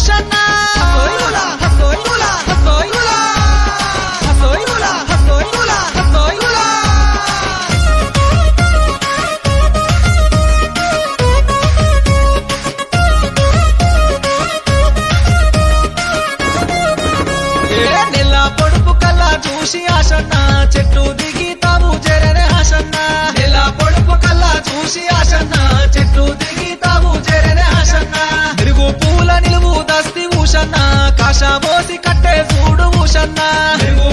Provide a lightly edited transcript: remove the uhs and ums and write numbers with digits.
ఊషన్న హసోయులా హసోయులా హసోయులా హసోయులా హసోయులా హసోయులా నెల పొడుపు కల్లా చూసి ఆశన్న చెట్టు దిగి తావు జరనే ఆశన్న నెల పొడుపు కల్లా చూసి ఆశన్న చెట్టు దిగి తావు జరనే ఆశన్న మెరుగు పూల నిలువు దస్తి ఊషన్న కాష మోసి కట్టే చూడు ఊషన్న మెరుగు